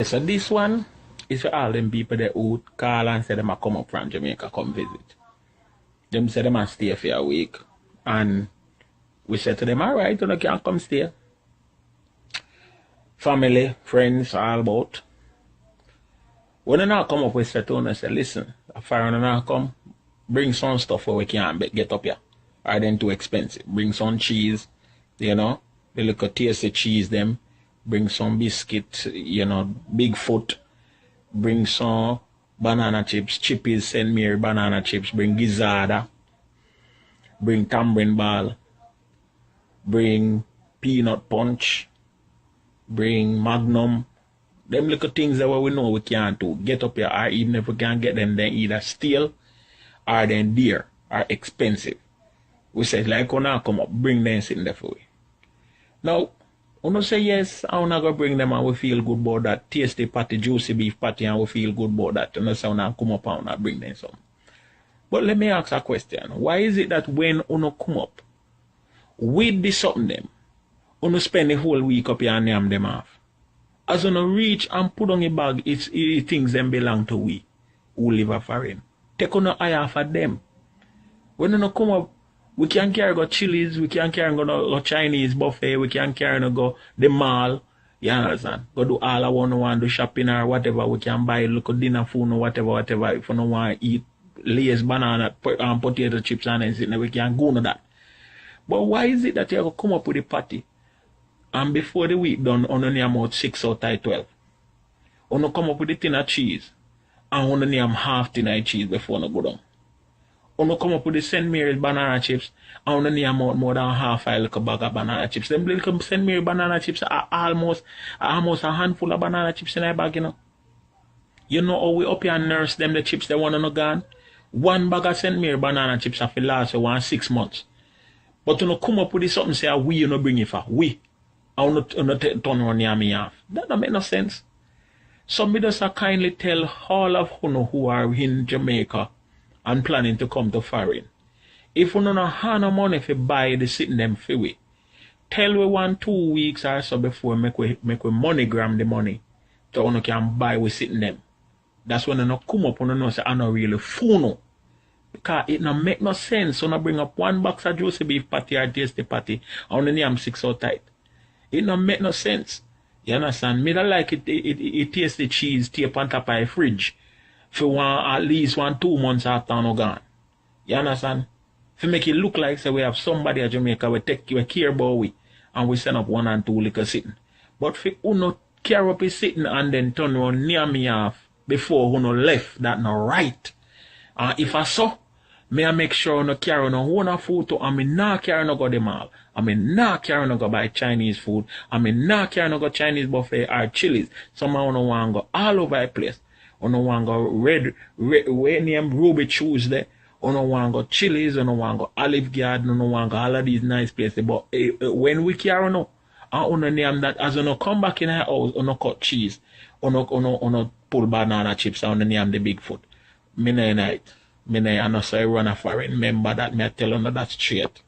So this one is for all them people that who call and say them a come up from Jamaica, come visit. Them say them a stay for a week. And we said to them, alright, you can come stay. Family, friends, all about. When they not come up, we said to them, say, listen, if I not come, bring some stuff where we can get up here. Or then too expensive. Bring some cheese, you know, the little tasty cheese them. Bring some biscuit, you know, Bigfoot. Bring some banana chips, Chippies, St. Mary banana chips. Bring gizzarda. Bring tambourine ball. Bring peanut punch. Bring magnum. Them little things that we know we can't do. Get up here, or even if we can't get them, then either steal or then dear or expensive. We said, like, when I come up, bring them sitting there for we. Now, when say yes, I'm not going to bring them and we feel good about that tasty patty, juicy beef patty, and we feel good about that. And so I come up and I bring them some. But let me ask a question. Why is it that when you come up with the something them, you spend the whole week up here and name them off? As you reach and put on a bag, it things them belong to we who live a foreign. Take on an eye off of them. When you come up, we can carry go Chili's, we can carry go Chinese buffet, we can carry go the mall, you understand? Go do all I want do shopping or whatever, we can buy local dinner food or whatever, if you don't want to eat Lay's banana and potato chips and anything, we can go to that. But why is it that you have to come up with a party and before the week done, on the name out 6 or 12? You come up with a tin of cheese and on the name half tin of cheese before you go down. You come up with the St. Mary's banana chips and you name out more than half a little bag of banana chips. Them little St. Mary's banana chips are almost a handful of banana chips in a bag, you know. You know how we up here and nurse them the chips they want to gone? One bag of St. Mary's banana chips have last for 6 months. But you come up with this something say we you know bring it for. We. I want to turn around near me off. That don't make no sense. So me just kindly tell all of you who are in Jamaica and planning to come to foreign. If you don't have no money to buy the sitting them for we, tell we 1-2 weeks or so before make we MoneyGram the money so you can buy we sitting them. That's when you come up and you know say I not really fool no. Because it don't make no sense. So you bring up one box of juicy beef patty or tasty patty and you name 6 or tight. It don't make no sense. You understand? Me don't like it tastes the cheese tape on top of a fridge for at least 1-2 months after no gone. You understand? To make it look like say we have somebody at Jamaica we care about we and we send up 1 and 2 liquor sitting. But for you care up is sitting and then turn around near me off before you left, that not right. If I saw, may I make sure no carry no one photo and me not carry no go the mall. I mean not carry no go buy Chinese food. I mean not carry no go Chinese buffet or Chili's. Somehow no want go all over the place. Or no want go red name Ruby Tuesday. Or no want go Chili's. Or no want go Olive Garden. Or no want go all of these nice places. But when we carry no, and no name that as you no come back in our house, or no cut cheese, or no pull banana chips, and no name the Bigfoot. Me no night. Me no say run a foreign. Remember that me tell you that's straight.